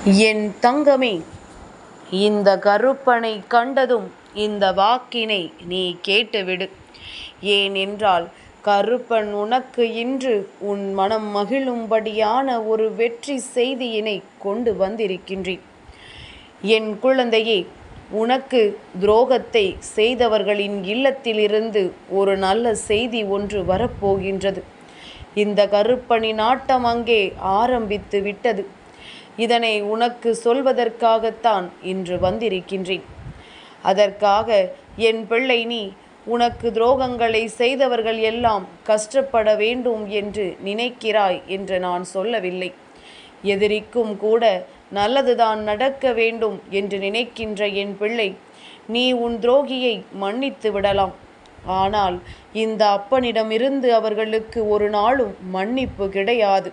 என் தங்கமே, இந்த கருப்பனை கண்டதும் இந்த வாக்கினை நீ கேட்டுவிடு. ஏனென்றால் கருப்பன் உனக்கு இன்று உன் மனம் மகிழும்படியான ஒரு வெற்றி செய்தியினை கொண்டு வந்திருக்கின்றேன். என் குழந்தையே, உனக்கு துரோகத்தை செய்தவர்களின் இல்லத்திலிருந்து ஒரு நல்ல செய்தி ஒன்று வரப்போகின்றது. இந்த கருப்பனின் ஆட்டம் அங்கே ஆரம்பித்து விட்டது. இதனை உனக்கு சொல்வதற்காகத்தான் இன்று வந்திருக்கின்றேன். அதற்காக என் பிள்ளை, நீ உனக்கு துரோகங்களை செய்தவர்கள் எல்லாம் கஷ்டப்பட வேண்டும் என்று நினைக்கிறாய் என்று நான் சொல்லவில்லை. எதிரிக்கும் கூட நல்லதுதான் நடக்க வேண்டும் என்று நினைக்கின்ற என் பிள்ளை, நீ உன் துரோகியை மன்னித்து விடலாம். ஆனால் இந்த அப்பனிடமிருந்து அவர்களுக்கு ஒரு நாளும் மன்னிப்பு கிடையாது.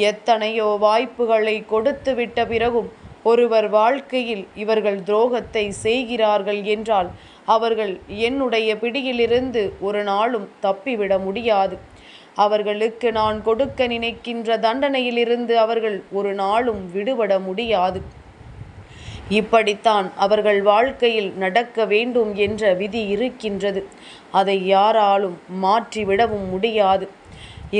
எத்தனையோ வாய்ப்புகளை கொடுத்து விட்ட பிறகும் ஒருவர் வாழ்க்கையில் இவர்கள் துரோகத்தை செய்கிறார்கள் என்றால் அவர்கள் என்னுடைய பிடியிலிருந்து ஒரு நாளும் தப்பிவிட முடியாது. அவர்களுக்கு நான் கொடுக்க நினைக்கின்ற தண்டனையிலிருந்து அவர்கள் ஒரு நாளும் விடுபட முடியாது. இப்படித்தான் அவர்கள் வாழ்க்கையில் நடக்க வேண்டும் என்ற விதி இருக்கின்றது. அதை யாராலும் மாற்றிவிடவும் முடியாது.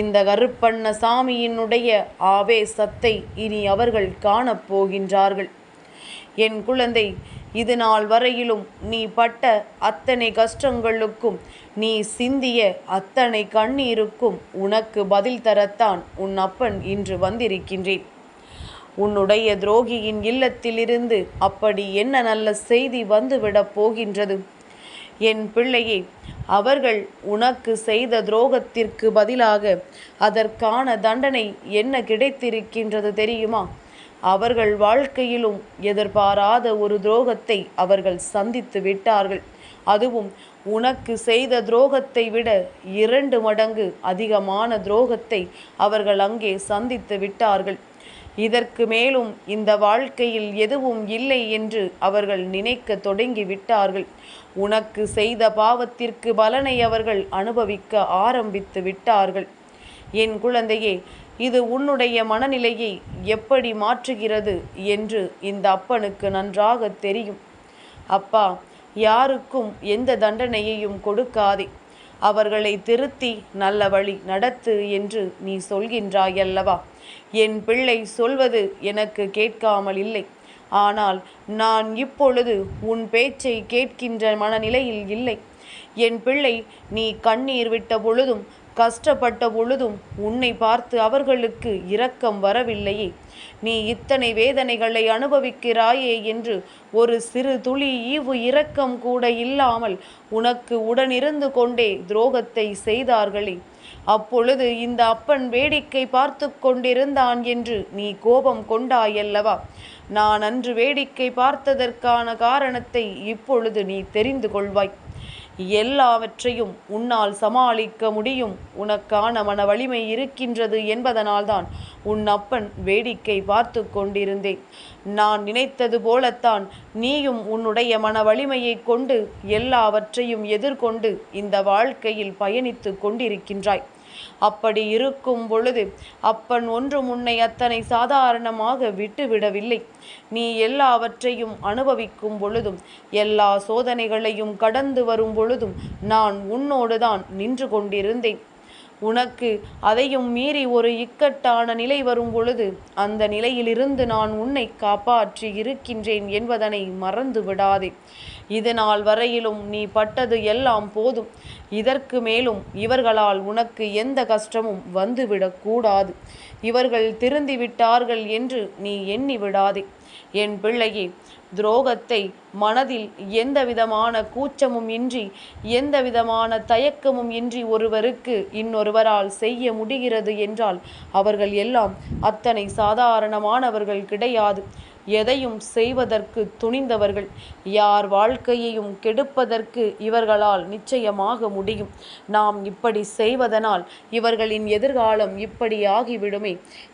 இந்த கருப்பண்ணசாமியினுடைய ஆவேசத்தை இனி அவர்கள் காணப்போகின்றார்கள். என் குழந்தை, இது நாள் வரையிலும் நீ பட்ட அத்தனை கஷ்டங்களுக்கும், நீ சிந்திய அத்தனை கண்ணீருக்கும் உனக்கு பதில் தரத்தான் உன் அப்பன் இன்று வந்திருக்கின்றேன். உன்னுடைய துரோகியின் இல்லத்திலிருந்து அப்படி என்ன நல்ல செய்தி வந்துவிடப் போகின்றது? என் பிள்ளையே, அவர்கள் உனக்கு செய்த துரோகத்திற்கு பதிலாக அதற்கான தண்டனை என்ன கிடைத்திருக்கின்றது தெரியுமா? அவர்கள் வாழ்க்கையிலும் எதிர்பாராத ஒரு துரோகத்தை அவர்கள் சந்தித்து விட்டார்கள். அதுவும் உனக்கு செய்த துரோகத்தை விட 2 மடங்கு அதிகமான துரோகத்தை அவர்கள் அங்கே சந்தித்து விட்டார்கள். இதற்கு மேலும் இந்த வாழ்க்கையில் எதுவும் இல்லை என்று அவர்கள் நினைக்க தொடங்கி விட்டார்கள். உனக்கு செய்த பாவத்திற்கு பலனை அவர்கள் அனுபவிக்க ஆரம்பித்து விட்டார்கள். என் குழந்தையே, இது உன்னுடைய மனநிலையை எப்படி மாற்றுகிறது என்று இந்த அப்பனுக்கு நன்றாக தெரியும். அப்பா, யாருக்கும் எந்த தண்டனையையும் கொடுக்காதே, அவர்களை திருத்தி நல்ல வழி நடத்து என்று நீ சொல்கின்றாயல்லவா? என் பிள்ளை சொல்வது எனக்கு கேட்காமல் இல்லை. ஆனால் நான் இப்பொழுது உன் பேச்சை கேட்கின்ற மனநிலையில் இல்லை. என் பிள்ளை, நீ கண்ணீர் விட்ட பொழுதும் கஷ்டப்பட்ட பொழுதும் உன்னை பார்த்து அவர்களுக்கு இரக்கம் வரவில்லையே. நீ இத்தனை வேதனைகளை அனுபவிக்கிறாயே என்று ஒரு சிறு துளி ஈவு இரக்கம் கூட இல்லாமல் உனக்கு உடனிருந்து கொண்டே துரோகத்தை செய்தார்களே. அப்பொழுது இந்த அப்பன் வேடிக்கை பார்த்து கொண்டிருந்தான் என்று நீ கோபம் கொண்டாயல்லவா? நான் அன்று வேடிக்கை பார்த்ததற்கான காரணத்தை இப்பொழுது நீ தெரிந்து கொள்வாய். எல்லாவற்றையும் உன்னால் சமாளிக்க முடியும், உனக்கான மன வலிமை இருக்கின்றது என்பதனால்தான் உன் அப்பன் வேடிக்கை பார்த்து கொண்டிருந்தேன். நான் நினைத்தது போலத்தான் நீயும் உன்னுடைய மன வலிமையை கொண்டு எல்லாவற்றையும் எதிர்கொண்டு இந்த வாழ்க்கையில் பயணித்து கொண்டிருக்கின்றாய். அப்படி இருக்கும் பொழுது அப்பன் ஒன்றும் உன்னை அத்தனை சாதாரணமாக விட்டுவிடவில்லை. நீ எல்லாவற்றையும் அனுபவிக்கும் பொழுதும் எல்லா சோதனைகளையும் கடந்து வரும் பொழுதும் நான் உன்னோடுதான் நின்று கொண்டிருந்தேன். உனக்கு அதையும் மீறி ஒரு இக்கட்டான நிலை வரும் பொழுது அந்த நிலையிலிருந்து நான் உன்னை காப்பாற்றி இருக்கின்றேன் என்பதனை மறந்து விடாதே. இது நாள் வரையிலும் நீ பட்டது எல்லாம் போதும். இதற்கு மேலும் இவர்களால் உனக்கு எந்த கஷ்டமும் வந்துவிடக்கூடாது. இவர்கள் திருந்திவிட்டார்கள் என்று நீ எண்ணி விடாதே. என் பிள்ளையே, துரோகத்தை மனதில் எந்தவிதமான கூச்சமும் இன்றி, எந்தவிதமான தயக்கமும் இன்றி ஒருவருக்கு இன்னொருவரால் செய்ய முடிகிறது என்றால் அவர்கள் எல்லாம் அத்தனை சாதாரணமானவர்கள் கிடையாது. எதையும் செய்வதற்கு துணிந்தவர்கள். யார் வாழ்க்கையையும் கெடுப்பதற்கு இவர்களால் நிச்சயமாக முடியும். நாம் இப்படி செய்வதனால் இவர்களின் எதிர்காலம் இப்படி ஆகிவிடுமே,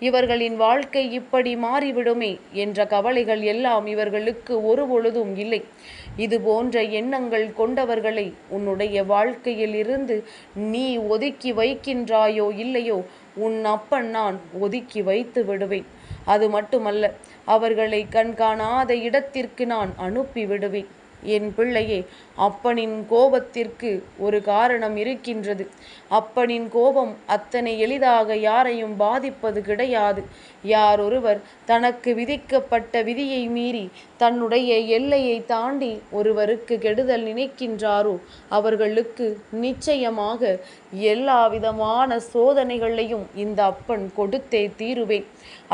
இவர்களின் வாழ்க்கை இப்படி மாறிவிடுமே என்ற கவலைகள் எல்லாம் இவர்களுக்கு ஒருபொழுதும் இல்லை. இது போன்ற எண்ணங்கள் கொண்டவர்களை உன்னுடைய வாழ்க்கையில் இருந்து நீ ஒதுக்கி வைக்கின்றாயோ இல்லையோ, உன் அப்பன் நான் ஒதுக்கி வைத்து விடுவேன். அது மட்டுமல்ல, அவர்களை கண்காணாத இடத்திற்கு நான் அனுப்பி விடுவேன். என் பிள்ளையே, அப்பனின் கோபத்திற்கு ஒரு காரணம் இருக்கின்றது. அப்பனின் கோபம் அத்தனை எளிதாக யாரையும் பாதிப்பது கிடையாது. யார் ஒருவர் தனக்கு விதிக்கப்பட்ட விதியை மீறி தன்னுடைய எல்லையை தாண்டி ஒருவருக்கு கெடுதல் நினைக்கின்றாரோ அவர்களுக்கு நிச்சயமாக எல்லா விதமான சோதனைகளையும் இந்த அப்பன் கொடுத்தே தீருவேன்.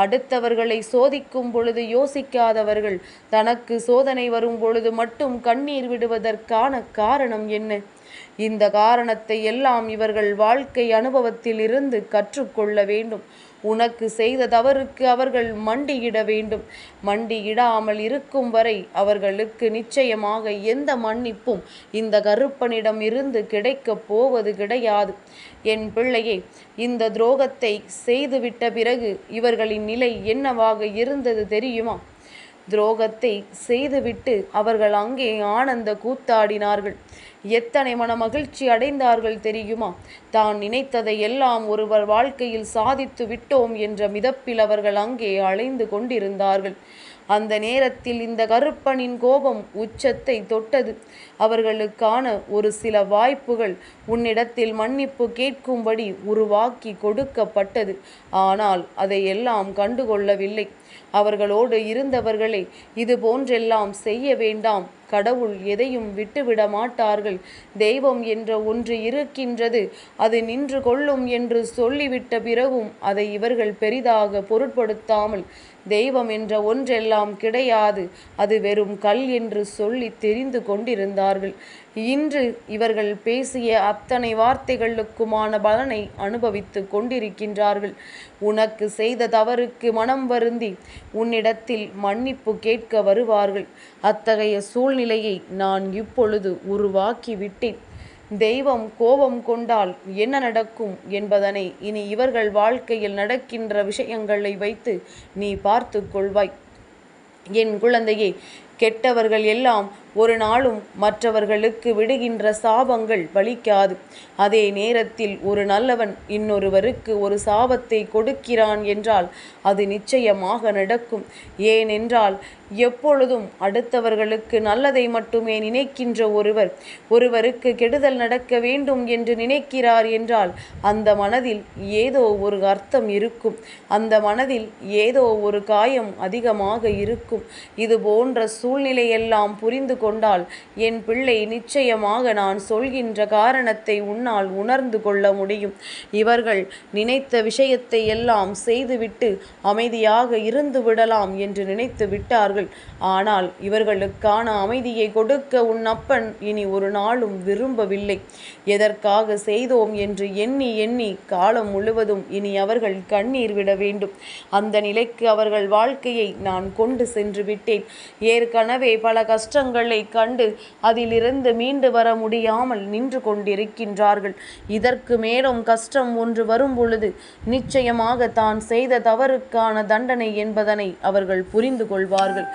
அடுத்தவர்களை சோதிக்கும் பொழுது யோசிக்காதவர்கள் தனக்கு சோதனை வரும் பொழுது மட்டும் கண்ணீர் விடுவதற்கான காரணம் என்ன? இந்த காரணத்தை எல்லாம் இவர்கள் வாழ்க்கை அனுபவத்தில் இருந்து கற்றுக்கொள்ள வேண்டும். உனக்கு செய்த தவறுக்கு அவர்கள் மண்டியிட வேண்டும். மண்டியிடாமல் இருக்கும் வரை அவர்களுக்கு நிச்சயமாக எந்த மன்னிப்பும் இந்த கருப்பனிடம் இருந்து கிடைக்கப் போவது கிடையாது. என் பிள்ளையே, இந்த துரோகத்தை செய்துவிட்ட பிறகு இவர்களின் நிலை என்னவாக இருந்தது தெரியுமா? துரோகத்தை செய்துவிட்டு அவர்கள் அங்கே ஆனந்த கூத்தாடினார்கள். எத்தனை மன மகிழ்ச்சி அடைந்தார்கள் தெரியுமா? தான் நினைத்ததை எல்லாம் ஒருவர் வாழ்க்கையில் சாதித்து விட்டோம் என்ற மிதப்பில் அவர்கள் அங்கே அலைந்து கொண்டிருந்தார்கள். அந்த நேரத்தில் இந்த கருப்பனின் கோபம் உச்சத்தை தொட்டது. அவர்களுக்கான ஒரு சில வாய்ப்புகள் உன்னிடத்தில் மன்னிப்பு கேட்கும்படி உருவாக்கி கொடுக்கப்பட்டது. ஆனால் அதையெல்லாம் கண்டுகொள்ளவில்லை. அவர்களோடு இருந்தவர்களே, இது போன்றெல்லாம் செய்ய வேண்டாம், கடவுள் எதையும் விட்டுவிட மாட்டார்கள், தெய்வம் என்ற ஒன்று இருக்கின்றது, அது நின்று கொள்ளும் என்று சொல்லிவிட்ட பிறகும் அதை இவர்கள் பெரிதாக பொருட்படுத்தாமல் தெய்வம் என்ற ஒன்றெல்லாம் கிடையாது, அது வெறும் கல் என்று சொல்லி தெரிந்து கொண்டிருந்தார்கள். இன்று இவர்கள் பேசிய அத்தனை வார்த்தைகளுக்குமான பலனை அனுபவித்து கொண்டிருக்கின்றார்கள். உனக்கு செய்த தவறுக்கு மனம் வருந்தி உன்னிடத்தில் மன்னிப்பு கேட்க வருவார்கள். அத்தகைய சூழ்நிலையை நான் இப்பொழுது உருவாக்கி விட்டேன். தெய்வம் கோபம் கொண்டால் என்ன நடக்கும் என்பதனை இனி இவர்கள் வாழ்க்கையில் நடக்கின்ற விஷயங்களை வைத்து நீ பார்த்து கொள்வாய். என் குழந்தையே, கெட்டவர்கள் எல்லாம் ஒரு நாளும் மற்றவர்களுக்கு விடுகின்ற சாபங்கள் பலிக்காது. அதே நேரத்தில் ஒரு நல்லவன் இன்னொருவருக்கு ஒரு சாபத்தை கொடுக்கிறான் என்றால் அது நிச்சயமாக நடக்கும். ஏனென்றால் எப்பொழுதும் அடுத்தவர்களுக்கு நல்லதை மட்டுமே நினைக்கின்ற ஒருவருக்கு கெடுதல் நடக்க வேண்டும் என்று நினைக்கிறார் என்றால் அந்த மனதில் ஏதோ ஒரு அர்த்தம் இருக்கும். அந்த மனதில் ஏதோ ஒரு காயம் அதிகமாக இருக்கும். இது போன்ற சூழ்நிலையெல்லாம் புரிந்து கொண்டால் என் பிள்ளை, நிச்சயமாக நான் சொல்கின்ற காரணத்தை உன்னால் உணர்ந்து கொள்ள முடியும். இவர்கள் நினைத்த விஷயத்தை எல்லாம் செய்துவிட்டு அமைதியாக இருந்து விடலாம் என்று நினைத்து விட்டார்கள். ஆனால் இவர்களுக்கான அமைதியை கொடுக்க உன் அப்பன் இனி ஒரு நாளும் விரும்பவில்லை. எதற்காக செய்தோம் என்று எண்ணி எண்ணி காலம் முழுவதும் இனி அவர்கள் கண்ணீர் விட வேண்டும். அந்த நிலைக்கு அவர்கள் வாழ்க்கையை நான் கொண்டு சென்று விட்டேன். ஏற்கனவே பல கஷ்டங்களை கண்டு அதிலிருந்து மீண்டு வர முடியாமல் நின்று கொண்டிருக்கின்றார்கள். இதற்கு மேலும் கஷ்டம் ஒன்று வரும் பொழுது நிச்சயமாக தான் செய்த தவறுக்கான தண்டனை என்பதனை அவர்கள் புரிந்து கொள்வார்கள்.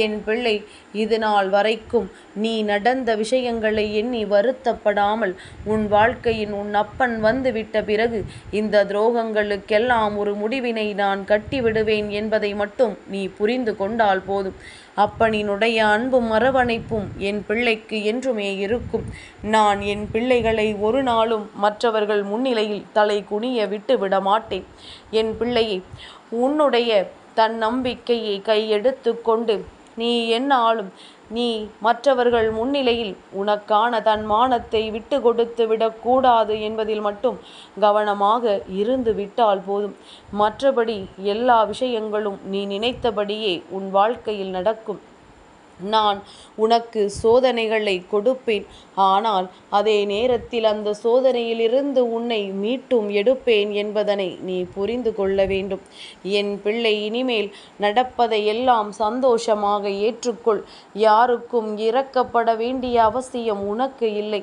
என் பிள்ளை, இது நாள் வரைக்கும் நீ நடந்த விஷயங்களை எண்ணி வருத்தப்படாமல் உன் வாழ்க்கையின் உன் அப்பன் வந்துவிட்ட பிறகு இந்த துரோகங்களுக்கெல்லாம் ஒரு முடிவினை நான் கட்டிவிடுவேன் என்பதை மட்டும் நீ புரிந்து கொண்டால் போதும். அப்பனினுடைய அன்பும் அரவணைப்பும் என் பிள்ளைக்கு என்றுமே இருக்கும். நான் என் பிள்ளைகளை ஒரு நாளும் மற்றவர்கள் முன்னிலையில் தலை குனிய விட்டு விட மாட்டேன். என் பிள்ளையை, உன்னுடைய தன்னம்பிக்கையை கையெடுத்து கொண்டு நீ என்னாலும் நீ மற்றவர்கள் முன்னிலையில் உனக்கான தன் மானத்தை விட்டு கொடுத்து விடக்கூடாது என்பதில் மட்டும் கவனமாக இருந்து விட்டால் போதும். மற்றபடி எல்லா விஷயங்களும் நீ நினைத்தபடியே உன் வாழ்க்கையில் நடக்கும். நான் உனக்கு சோதனைகளை கொடுப்பேன். ஆனால் அதே நேரத்தில் அந்த சோதனையிலிருந்து உன்னை மீட்டும் எடுப்பேன் என்பதனை நீ புரிந்து கொள்ள வேண்டும். என் பிள்ளை, இனிமேல் நடப்பதை எல்லாம் சந்தோஷமாக ஏற்றுக்கொள். யாருக்கும் இரக்கப்பட வேண்டிய அவசியம் உனக்கு இல்லை.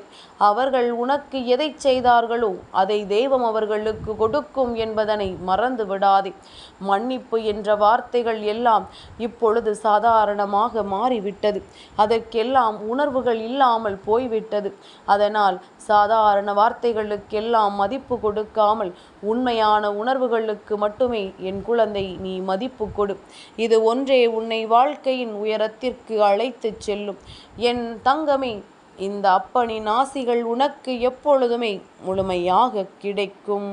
அவர்கள் உனக்கு எதை செய்தார்களோ அதை தெய்வம் அவர்களுக்கு கொடுக்கும் என்பதனை மறந்து விடாதே. மன்னிப்பு என்ற வார்த்தைகள் எல்லாம் இப்பொழுது சாதாரணமாக மாறி விட்டது. அதற்கெல்லாம் உணர்வுகள் இல்லாமல் போய்விட்டது. அதனால் சாதாரண வார்த்தைகளுக்கெல்லாம் மதிப்பு கொடுக்காமல் உண்மையான உணர்வுகளுக்கு மட்டுமே என் குழந்தை நீ மதிப்பு கொடு. இது ஒன்றே உன்னை வாழ்க்கையின் உயரத்திற்கு அழைத்துச் செல்லும். என் தங்கமே, இந்த அப்பனின் ஆசிகள் உனக்கு எப்பொழுதுமே முழுமையாக கிடைக்கும்.